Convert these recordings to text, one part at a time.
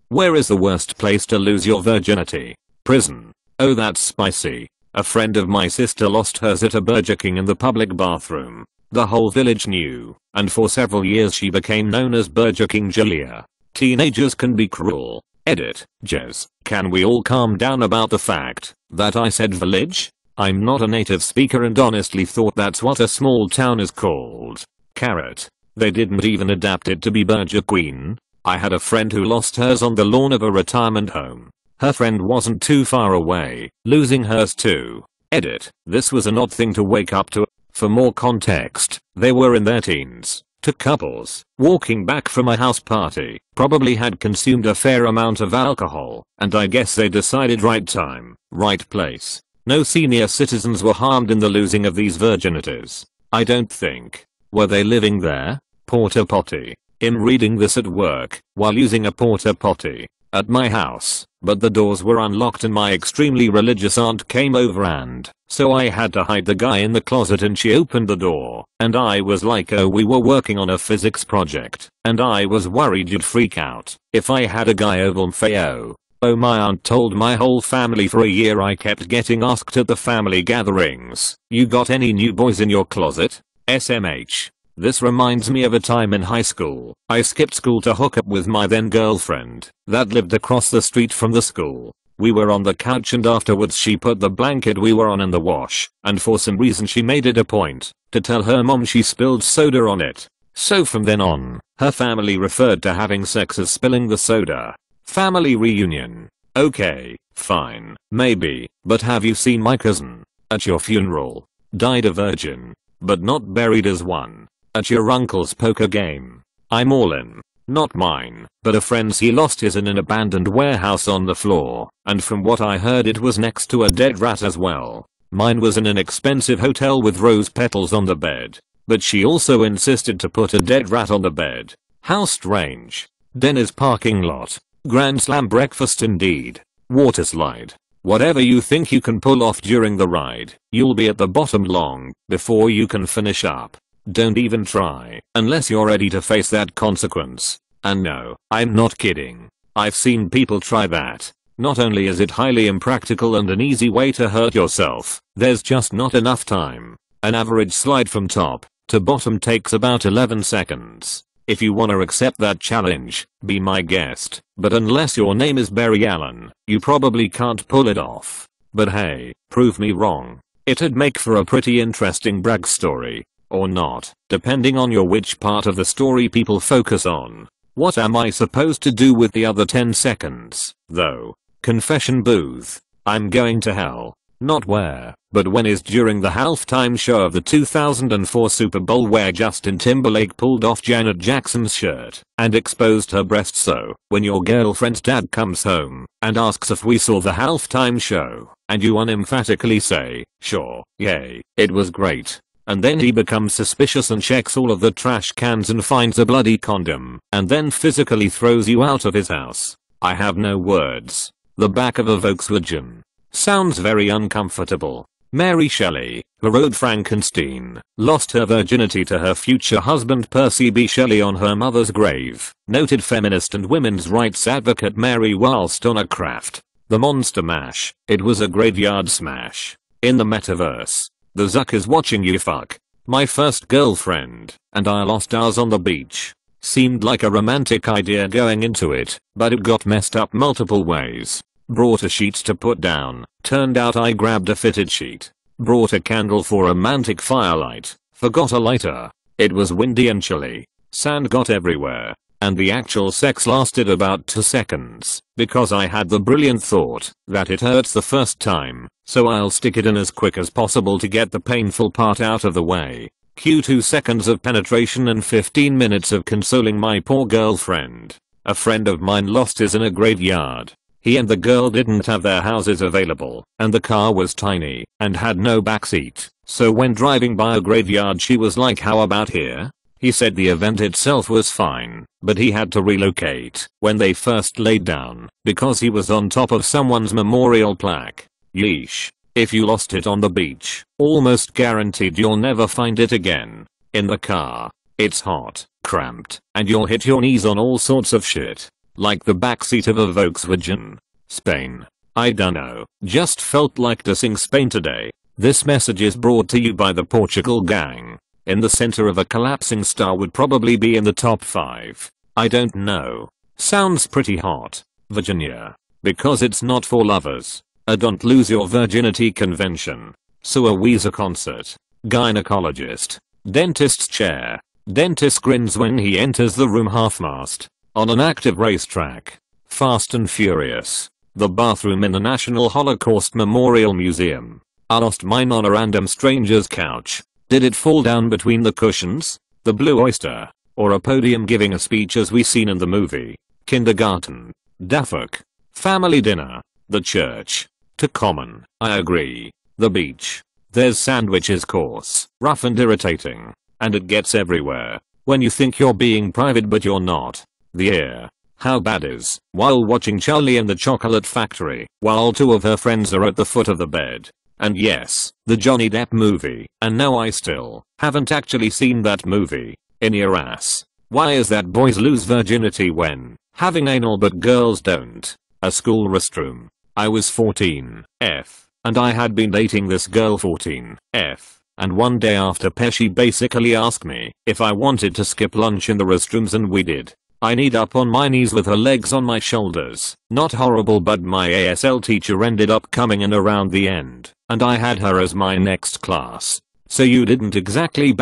Where is the worst place to lose your virginity? Prison. Oh, that's spicy. A friend of my sister lost hers at a Burger King in the public bathroom. The whole village knew, and for several years she became known as Burger King Julia. Teenagers can be cruel. Edit. Jez, can we all calm down about the fact that I said village? I'm not a native speaker and honestly thought that's what a small town is called. Carrot. They didn't even adapt it to be Burger Queen. I had a friend who lost hers on the lawn of a retirement home. Her friend wasn't too far away, losing hers too. Edit. This was an odd thing to wake up to. For more context, they were in their teens. Two couples, walking back from a house party, probably had consumed a fair amount of alcohol, and I guess they decided right time, right place. No senior citizens were harmed in the losing of these virginities. I don't think. Were they living there? Porta potty. I'm reading this at work, while using a porta potty at my house, but the doors were unlocked and my extremely religious aunt came over and so I had to hide the guy in the closet and she opened the door and I was like, oh, we were working on a physics project and I was worried you'd freak out if I had a guy over Feo. Oh, my aunt told my whole family for a year. I kept getting asked at the family gatherings, you got any new boys in your closet? SMH. This reminds me of a time in high school. I skipped school to hook up with my then girlfriend that lived across the street from the school. We were on the couch and afterwards she put the blanket we were on in the wash, and for some reason she made it a point to tell her mom she spilled soda on it. So from then on, her family referred to having sex as spilling the soda. Family reunion. Okay, fine, maybe, but have you seen my cousin at your funeral? Died a virgin, but not buried as one. At your uncle's poker game. I'm all in. Not mine, but a friend's. He lost his in an abandoned warehouse on the floor, and from what I heard it was next to a dead rat as well. Mine was in an expensive hotel with rose petals on the bed, but she also insisted to put a dead rat on the bed. How strange. Denny's parking lot. Grand Slam breakfast indeed. Water slide. Whatever you think you can pull off during the ride, you'll be at the bottom long before you can finish up. Don't even try, unless you're ready to face that consequence. And no, I'm not kidding. I've seen people try that. Not only is it highly impractical and an easy way to hurt yourself, there's just not enough time. An average slide from top to bottom takes about 11 seconds. If you wanna accept that challenge, be my guest, but unless your name is Barry Allen, you probably can't pull it off. But hey, prove me wrong. It'd make for a pretty interesting brag story. Or not, depending on which part of the story people focus on. What am I supposed to do with the other 10 seconds, though? Confession booth. I'm going to hell. Not where, but when is during the halftime show of the 2004 Super Bowl where Justin Timberlake pulled off Janet Jackson's shirt and exposed her breasts. So, when your girlfriend's dad comes home and asks if we saw the halftime show, and you unemphatically say, sure, yay, it was great. And then he becomes suspicious and checks all of the trash cans and finds a bloody condom, and then physically throws you out of his house. I have no words. The back of a Volkswagen. Sounds very uncomfortable. Mary Shelley, who wrote Frankenstein, lost her virginity to her future husband Percy B. Shelley on her mother's grave. Noted feminist and women's rights advocate Mary whilst on a craft. The Monster Mash. It was a graveyard smash. In the metaverse. The Zuck is watching you fuck. My first girlfriend and I lost ours on the beach. Seemed like a romantic idea going into it, but it got messed up multiple ways. Brought a sheet to put down. Turned out I grabbed a fitted sheet. Brought a candle for romantic firelight. Forgot a lighter. It was windy and chilly. Sand got everywhere. And the actual sex lasted about 2 seconds, because I had the brilliant thought that it hurts the first time, so I'll stick it in as quick as possible to get the painful part out of the way. Cue 2 seconds of penetration and 15 minutes of consoling my poor girlfriend. A friend of mine lost his in a graveyard. He and the girl didn't have their houses available, and the car was tiny and had no backseat, so when driving by a graveyard she was like, how about here? He said the event itself was fine, but he had to relocate when they first laid down because he was on top of someone's memorial plaque. Yeesh. If you lost it on the beach, almost guaranteed you'll never find it again. In the car, it's hot, cramped, and you'll hit your knees on all sorts of shit. Like the backseat of a Volkswagen. Spain. I dunno, just felt like dissing Spain today. This message is brought to you by the Portugal gang. In the center of a collapsing star would probably be in the top 5. I don't know. Sounds pretty hot. Virginia. Because it's not for lovers. A don't lose your virginity convention. So a Weezer concert. Gynecologist. Dentist's chair. Dentist grins when he enters the room half-mast. On an active racetrack. Fast and Furious. The bathroom in the National Holocaust Memorial Museum. I lost mine on a random stranger's couch. Did it fall down between the cushions? The Blue Oyster. Or a podium giving a speech as we seen in the movie. Kindergarten. Dafuk. Family dinner. The church. To common. I agree. The beach. There's sandwiches coarse, rough and irritating. And it gets everywhere. When you think you're being private but you're not. The air. How bad is, while watching Charlie and the Chocolate Factory, while 2 of her friends are at the foot of the bed. And yes, the Johnny Depp movie, and no I still haven't actually seen that movie. In your ass. Why is that boys lose virginity when having anal but girls don't? A school restroom. I was 14, and I had been dating this girl 14, and one day after she basically asked me if I wanted to skip lunch in the restrooms and we did. I kneed up on my knees with her legs on my shoulders. Not horrible, but my ASL teacher ended up coming in around the end, and I had her as my next class. So you didn't exactly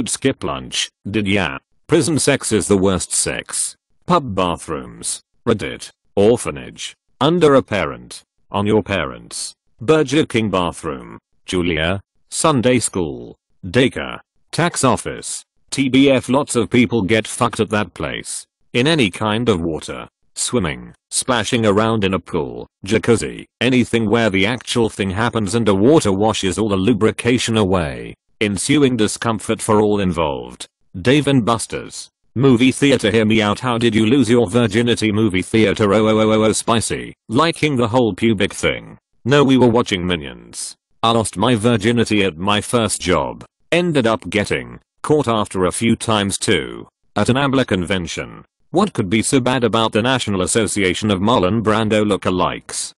skip lunch, did ya? Prison sex is the worst sex. Pub bathrooms. Reddit. Orphanage. Under a parent. On your parents. Burger King bathroom. Julia. Sunday school. Daycare. Tax office. TBF, lots of people get fucked at that place. In any kind of water. Swimming. Splashing around in a pool. Jacuzzi. Anything where the actual thing happens and the water washes all the lubrication away. Ensuing discomfort for all involved. Dave and Buster's. Movie theater. Hear me out. How did you lose your virginity? Movie theater. Oh, spicy. Liking the whole pubic thing. No, we were watching Minions. I lost my virginity at my first job. Ended up getting caught after a few times too. At an ABLA convention. What could be so bad about the National Association of Marlon Brando lookalikes?